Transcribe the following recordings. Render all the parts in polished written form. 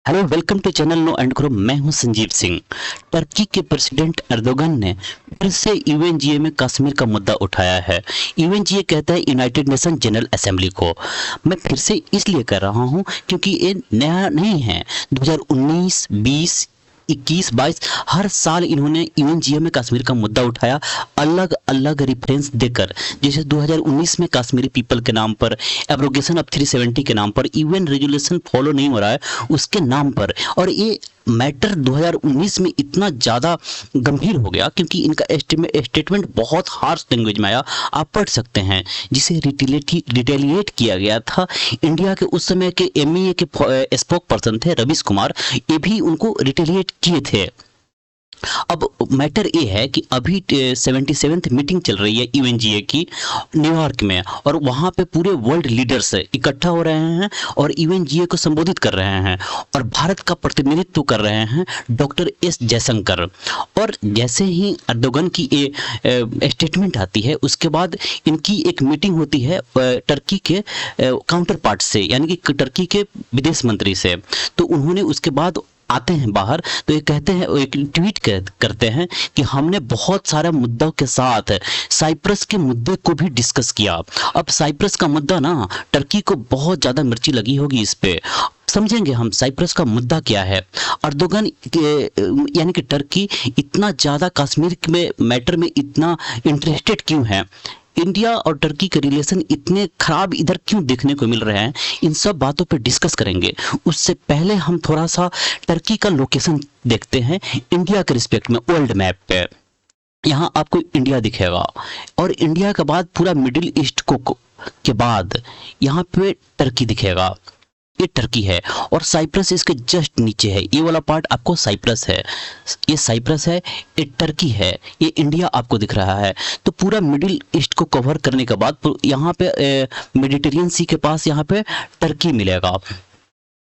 Hello, welcome to channel know and grow. मैं हूं Sanjeev Singh. Turkey के प्रेसिडेंट एर्दोगन ने फिर से यूएनजीए में कश्मीर का मुद्दा उठाया है। यूएनजीए कहता है यूनाइटेड नेशन जनरल असेंबली को। मैं फिर से इसलिए कर रहा हूं क्योंकि ये नया नहीं है। 2019, 20, 21, 22 हर साल इन्होंने यूएनजीए में कश्मीर का मुद्दा उठाया, अलग अलग रेफरेंस देकर। जैसे 2019 में कश्मीरी पीपल के नाम पर, एब्रोगेशन ऑफ 370 के नाम पर, यूएन रेजोल्यूशन फॉलो नहीं हो रहा है उसके नाम पर। और ये मैटर 2019 में इतना ज़्यादा गंभीर हो गया क्योंकि इनका स्टेटमेंट बहुत हार्श लैंग्वेज में आया। आप पढ़ सकते हैं, जिसे रिटेलिएट किया गया था। इंडिया के उस समय के एमईए के स्पोक पर्सन थे रवीश कुमार, ये भी उनको रिटेलिएट किए थे। अब मैटर ये है कि अभी 77th मीटिंग चल रही है यूएनजीए की न्यूयॉर्क में, और वहाँ पे पूरे वर्ल्ड लीडर्स इकट्ठा हो रहे हैं और यूएनजीए को संबोधित कर रहे हैं, और भारत का प्रतिनिधित्व कर रहे हैं डॉक्टर एस जयशंकर। और जैसे ही एर्दोगन की ये स्टेटमेंट आती है, उसके बाद इनकी एक मीटिंग होती है टर्की के काउंटर पार्ट से, यानी कि टर्की के विदेश मंत्री से। तो उन्होंने उसके बाद आते हैं बाहर, तो ये कहते हैं, एक ट्वीट करते हैं कि हमने बहुत सारे मुद्दों के साथ साइप्रस के मुद्दे को भी डिस्कस किया। अब साइप्रस का मुद्दा ना, टर्की को बहुत ज़्यादा मिर्ची लगी होगी इस पे। समझेंगे हम साइप्रस का मुद्दा क्या है। एर्दोगन यानी कि टर्की इतना ज़्यादा कश्मीर में मैटर में इतना इंटरेस्टेड क्यों है, इंडिया और टर्की के रिलेशन इतने खराब इधर क्यों देखने को मिल रहे हैं, इन सब बातों पे डिस्कस करेंगे। उससे पहले हम थोड़ा सा टर्की का लोकेशन देखते हैं इंडिया के रिस्पेक्ट में। वर्ल्ड मैप पे यहाँ आपको इंडिया दिखेगा, और इंडिया के बाद पूरा मिडिल ईस्ट को के बाद यहाँ पे टर्की दिखेगा। ये टर्की है, और साइप्रस इसके जस्ट नीचे है। ये वाला पार्ट आपको साइप्रस है, ये साइप्रस है, ये टर्की है, ये इंडिया आपको दिख रहा है। तो पूरा मिडिल ईस्ट को कवर करने के बाद यहाँ पे मेडिटेरियन सी के पास यहाँ पे टर्की मिलेगा।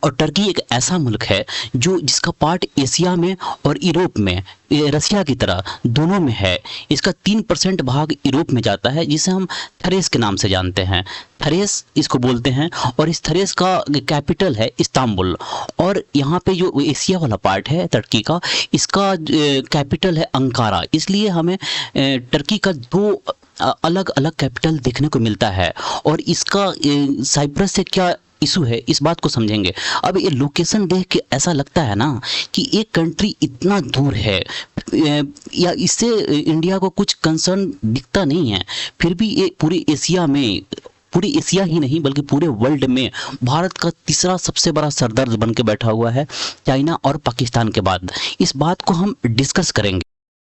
और टर्की एक ऐसा मुल्क है जिसका पार्ट एशिया में और यूरोप में, रसिया की तरह दोनों में है। इसका 3% भाग यूरोप में जाता है, जिसे हम थरेस के नाम से जानते हैं। थरेस इसको बोलते हैं, और इस थरेस का कैपिटल है इस्तांबुल। और यहाँ पे जो एशिया वाला पार्ट है टर्की का, इसका कैपिटल है अंकारा। इसलिए हमें टर्की का दो अलग अलग कैपिटल देखने को मिलता है। और इसका साइप्रस से क्या इशू है, इस बात को समझेंगे। अब ये लोकेशन देख के ऐसा लगता है ना कि एक कंट्री इतना दूर है, या इससे इंडिया को कुछ कंसर्न दिखता नहीं है। फिर भी ये पूरी एशिया में, पूरी एशिया ही नहीं बल्कि पूरे वर्ल्ड में भारत का तीसरा सबसे बड़ा सरदर्द बन के बैठा हुआ है, चाइना और पाकिस्तान के बाद। इस बात को हम डिस्कस करेंगे।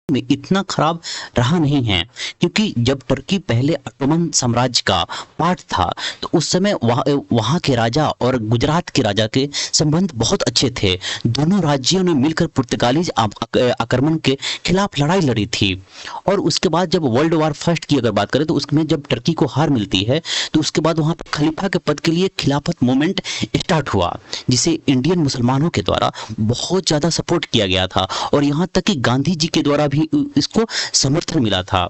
में इतना खराब रहा नहीं है, क्योंकि जब टर्की पहले ऑटोमन साम्राज्य का पार्ट था, तो उस समय वहाँ के राजा और गुजरात के राजा के संबंध बहुत अच्छे थे। दोनों राज्यों ने मिलकर पुर्तगालीज आक्रमण के खिलाफ लड़ाई लड़ी थी। और उसके बाद जब वर्ल्ड वार फर्स्ट की अगर बात करें, तो उसमें जब टर्की को हार मिलती है, तो उसके बाद वहाँ पर खलीफा के पद के लिए खिलाफत मूवमेंट स्टार्ट हुआ, जिसे इंडियन मुसलमानों के द्वारा बहुत ज़्यादा सपोर्ट किया गया था, और यहाँ तक कि गांधी जी के द्वारा भी इसको समर्थन मिला था।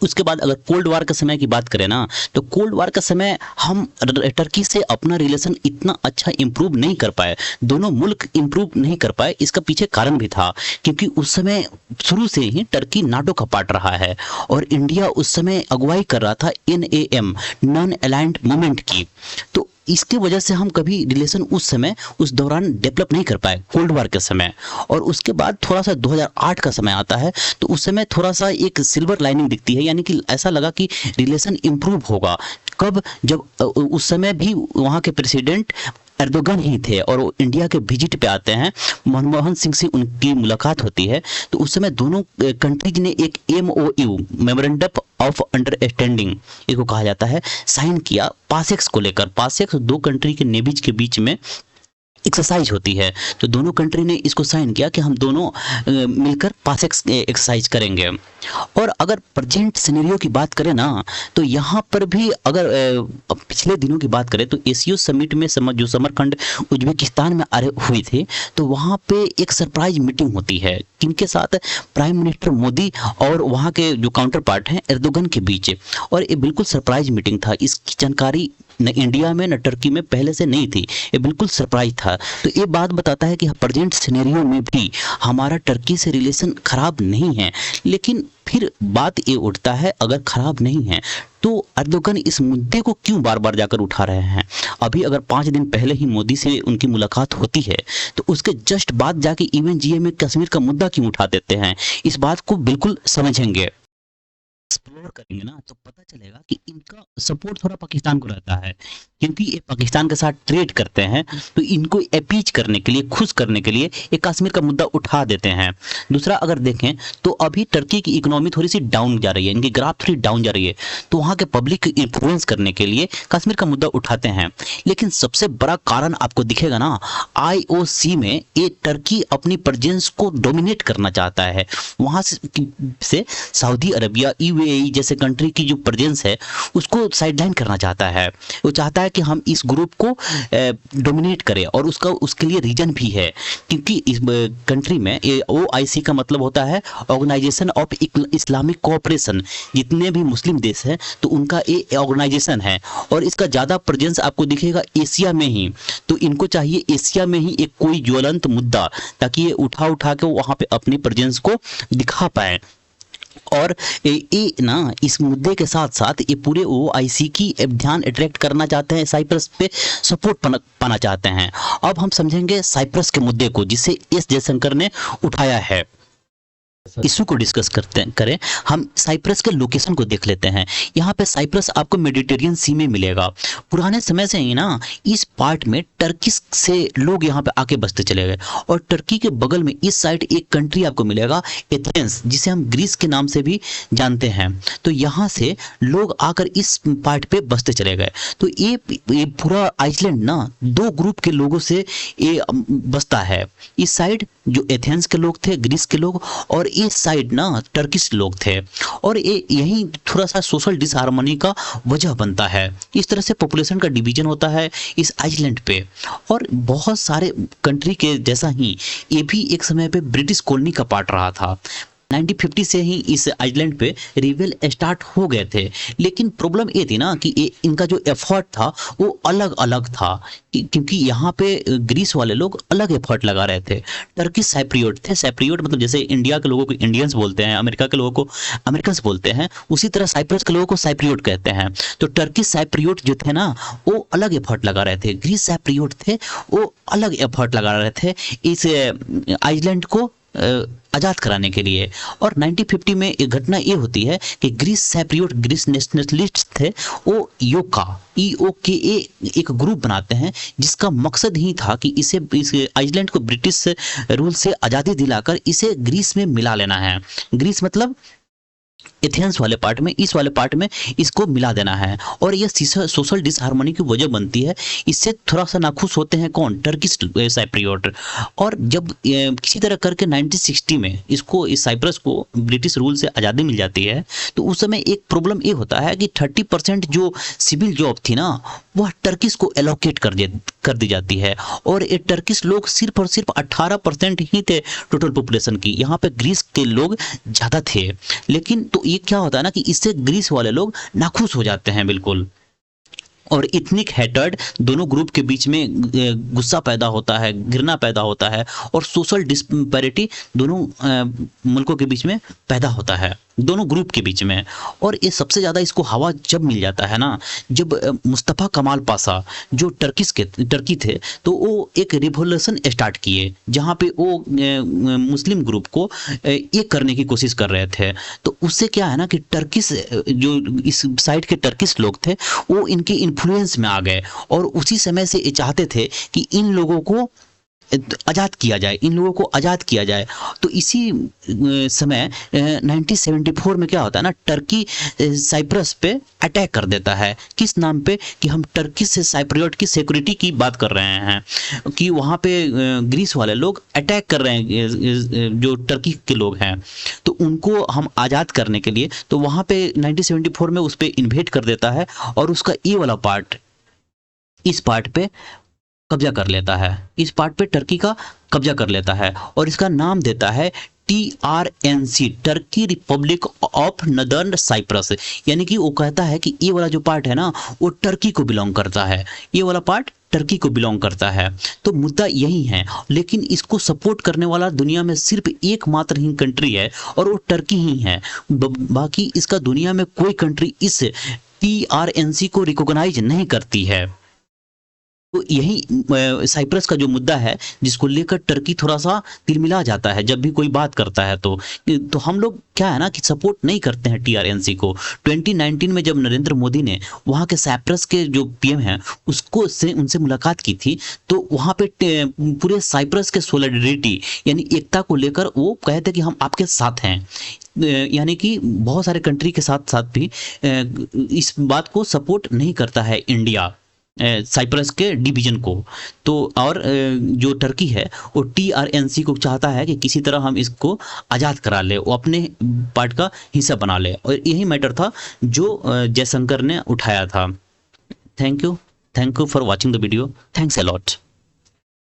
उसके बाद अगर कोल्ड वार के समय की बात करें ना, तो कोल्ड वार के समय हम टर्की से अपना रिलेशन इतना अच्छा इंप्रूव नहीं कर पाए, दोनों मुल्क इंप्रूव नहीं कर पाए। इसका पीछे कारण भी था, क्योंकि उस समय शुरू से ही टर्की नाटो का पार्ट रहा है, और इंडिया उस समय अगुवाई कर रहा था NAM, नॉन अलाइंड मूवमेंट की। तो इसकी वजह से हम कभी रिलेशन उस दौरान डेवलप नहीं कर पाए, कोल्ड वार के समय। और उसके बाद थोड़ा सा 2008 का समय आता है, तो उस समय थोड़ा सा एक सिल्वर लाइनिंग दिखती है, यानी कि ऐसा लगा कि रिलेशन इंप्रूव होगा। कब? जब उस समय भी वहाँ के प्रेसिडेंट एर्दोगन ही थे, और वो इंडिया के विजिट पे आते हैं, मनमोहन सिंह से उनकी मुलाकात होती है। तो उस समय दोनों कंट्रीज ने एक MOU, मेमोरेंडम ऑफ अंडरस्टैंडिंग, इसको कहा जाता है, साइन किया पासेक्स को लेकर। पासेक्स दो कंट्री के नेवीज के बीच में एक्सरसाइज होती है, तो दोनों कंट्री ने इसको साइन किया कि हम दोनों मिलकर पासेक्स एक्सरसाइज करेंगे। और अगर प्रेजेंट सिनेरियो की बात करें ना, तो यहाँ पर भी अगर पिछले दिनों की बात करें, तो एशियो समिट में जो समरकंद उज्बेकिस्तान में हुई थी, तो वहाँ पे एक सरप्राइज मीटिंग होती है, किनके साथ? प्राइम मिनिस्टर मोदी और वहाँ के जो काउंटर पार्ट हैं एर्दोगन के बीच। और ये बिल्कुल सरप्राइज मीटिंग था। इसकी जानकारी न इंडिया में न टर्की में पहले से नहीं थी, ये बिल्कुल सरप्राइज था। तो ये बात बताता है कि प्रेजेंट सिनेरियो में भी हमारा टर्की से रिलेशन खराब नहीं है। लेकिन फिर बात ये उठता है, अगर खराब नहीं है तो अर्दोगन इस मुद्दे को क्यों बार बार जाकर उठा रहे हैं। अभी अगर 5 दिन पहले ही मोदी से उनकी मुलाकात होती है तो उसके जस्ट बाद जाके यूएनजीए में कश्मीर का मुद्दा क्यों उठा देते हैं, इस बात को बिल्कुल समझेंगे, एक्सप्लोर करेंगे ना तो पता चलेगा कि इनका सपोर्ट थोड़ा पाकिस्तान को रहता है, क्योंकि ये पाकिस्तान के साथ ट्रेड करते हैं तो इनको अपीज करने के लिए, खुश करने के लिए ये कश्मीर का मुद्दा उठा देते हैं। दूसरा अगर देखें तो अभी टर्की की इकोनॉमी थोड़ी सी डाउन जा रही है, इनकी ग्राफ थोड़ी डाउन जा रही है, तो वहाँ के पब्लिक इन्फ्लुएंस करने के लिए कश्मीर का मुद्दा उठाते हैं। लेकिन सबसे बड़ा कारण आपको दिखेगा ना, IOC में ये टर्की अपनी प्रेजेंस को डोमिनेट करना चाहता है। वहाँ से सऊदी अरबिया, UAE जैसे कंट्री की जो प्रेजेंस है उसको साइडलाइन करना चाहता है। वो चाहता है कि हम इस ग्रुप को डोमिनेट करें, और उसके लिए रीजन भी है, क्योंकि इस कंट्री में OIC का मतलब होता है ऑर्गेनाइजेशन ऑफ इस्लामिक कोऑपरेशन। जितने भी मुस्लिम देश हैं तो उनका ये ऑर्गेनाइजेशन है, और इसका ज़्यादा प्रेजेंस आपको दिखेगा एशिया में ही। तो इनको चाहिए एशिया में ही एक कोई ज्वलंत मुद्दा, ताकि ये उठा के वहाँ पे अपनी प्रेजेंस को दिखा पाए। और ये ना इस मुद्दे के साथ साथ ये पूरे OIC की ध्यान अट्रैक्ट करना चाहते हैं, साइप्रस पे सपोर्ट पाना चाहते हैं। अब हम समझेंगे साइप्रस के मुद्दे को, जिसे एस जयशंकर ने उठाया है। इशू को डिस्कस करें, हम साइप्रस के लोकेशन को देख लेते हैं। यहाँ पे साइप्रस आपको मेडिटेरियन सी में मिलेगा। पुराने समय से ही ना इस पार्ट में टर्की से लोग यहाँ पे आके बसते चले गए, और टर्की के बगल में इस साइड एक कंट्री आपको मिलेगा एथेंस, जिसे हम ग्रीस के नाम से भी जानते हैं। तो यहाँ से लोग आकर इस पार्ट पे बसते चले गए। तो ये पूरा आइसलैंड ना 2 ग्रुप के लोगों से ये बसता है। इस साइड जो एथेंस के लोग थे, ग्रीस के लोग, और इस साइड ना टर्किश लोग थे। और ये यही थोड़ा सा सोशल डिसहार्मनी का वजह बनता है। इस तरह से पॉपुलेशन का डिवीजन होता है इस आइसलैंड पे। और बहुत सारे कंट्री के जैसा ही ये भी एक समय पे ब्रिटिश कॉलोनी का पार्ट रहा था। 1950 से ही इस आइलैंड पे रिवेल स्टार्ट हो गए थे। लेकिन प्रॉब्लम ये थी ना कि इनका जो एफर्ट था वो अलग अलग था, क्योंकि यहाँ पे ग्रीस वाले लोग अलग एफर्ट लगा रहे थे। टर्किश साइप्रियोट थे। साइप्रियोट मतलब जैसे इंडिया के लोगों को इंडियंस बोलते हैं, अमेरिका के लोगों को अमेरिकन्स बोलते हैं, उसी तरह साइप्रस के लोगों को साइप्रियोट कहते हैं। तो टर्किश साइप्रियोट जो थे ना वो अलग एफर्ट लगा रहे थे, ग्रीस साइप्रियोट थे वो अलग एफर्ट लगा रहे थे इस आइलैंड को आज़ाद कराने के लिए। और 1950 में एक घटना ये होती है कि ग्रीस साइप्रियोट, ग्रीस नेशनलिस्ट थे, वो EOKA एक ग्रुप बनाते हैं, जिसका मकसद ही था कि इस आइसलैंड को ब्रिटिश रूल से आज़ादी दिलाकर इसे ग्रीस में मिला लेना है। ग्रीस मतलब एथेंस वाले पार्ट में, इस वाले पार्ट में इसको मिला देना है। और ये सोशल डिसहार्मनी की वजह बनती है। इससे थोड़ा सा नाखुश होते हैं कौन? टर्किश साइप्रियोट। और जब किसी तरह करके 1960 में इसको, इस साइप्रस को ब्रिटिश रूल से आज़ादी मिल जाती है, तो उस समय एक प्रॉब्लम ये होता है कि 30% जो सिविल जॉब थी ना वह टर्किश को एलोकेट कर दी जाती है। और ये टर्किश लोग सिर्फ और सिर्फ 18% ही थे टोटल पॉपुलेशन की। यहाँ पे ग्रीस के लोग ज़्यादा थे। लेकिन तो ये क्या होता है ना कि इससे ग्रीस वाले लोग नाखुश हो जाते हैं बिल्कुल, और इथनिक हैटर्ड दोनों ग्रुप के बीच में गुस्सा पैदा होता है, घृणा पैदा होता है, और सोशल डिस्पैरिटी दोनों मुल्कों के बीच में पैदा होता है, दोनों ग्रुप के बीच में। और ये सबसे ज़्यादा इसको हवा जब मिल जाता है ना, जब मुस्तफ़ा कमाल पाशा जो टर्की थे, तो वो एक रिवॉल्यूशन स्टार्ट किए, जहाँ पे वो मुस्लिम ग्रुप को एक करने की कोशिश कर रहे थे। तो उससे क्या है ना कि टर्किश जो इस साइड के टर्किश लोग थे वो इनके इन्फ्लुएंस में आ गए, और उसी समय से ये चाहते थे कि इन लोगों को आज़ाद किया जाए, इन लोगों को आज़ाद किया जाए। तो इसी समय 1974 में क्या होता है ना, टर्की साइप्रस पे अटैक कर देता है। किस नाम पे? कि हम टर्की से साइप्रियोट की सिक्योरिटी की बात कर रहे हैं, कि वहाँ पे ग्रीस वाले लोग अटैक कर रहे हैं जो टर्की के लोग हैं, तो उनको हम आज़ाद करने के लिए, तो वहाँ पे 1974 में उस पर इन्वेट कर देता है, और उसका ये वाला पार्ट, इस पार्ट पे कब्जा कर लेता है, इस पार्ट पे टर्की का कब्जा कर लेता है, और इसका नाम देता है TRNC, Turkey republic of northern Cyprus, यानी कि वो कहता है कि ये वाला जो पार्ट है ना वो टर्की को बिलोंग करता है, ये वाला पार्ट टर्की को बिलोंग करता है। तो मुद्दा यही है, लेकिन इसको सपोर्ट करने वाला दुनिया में सिर्फ एकमात्र ही कंट्री है और वो टर्की ही है। बाकी इसका दुनिया में कोई कंट्री इस TRNC को रिकॉग्नाइज नहीं करती है। तो यही साइप्रस का जो मुद्दा है जिसको लेकर टर्की थोड़ा सा तिलमिला जाता है जब भी कोई बात करता है। तो हम लोग क्या है ना कि सपोर्ट नहीं करते हैं TRNC को। 2019 में जब नरेंद्र मोदी ने वहाँ के साइप्रस के जो PM हैं उसको से उनसे मुलाकात की थी, तो वहाँ पे पूरे साइप्रस के सोलिडरिटी यानी एकता को लेकर वो कहे थे कि हम आपके साथ हैं। यानी कि बहुत सारे कंट्री के साथ साथ भी इस बात को सपोर्ट नहीं करता है इंडिया साइप्रस के डिवीजन को। तो और जो टर्की है वो TRNC को चाहता है कि किसी तरह हम इसको आज़ाद करा ले, वो अपने पार्ट का हिस्सा बना ले, और यही मैटर था जो जयशंकर ने उठाया था। Thank you for watching the video. Thanks a lot.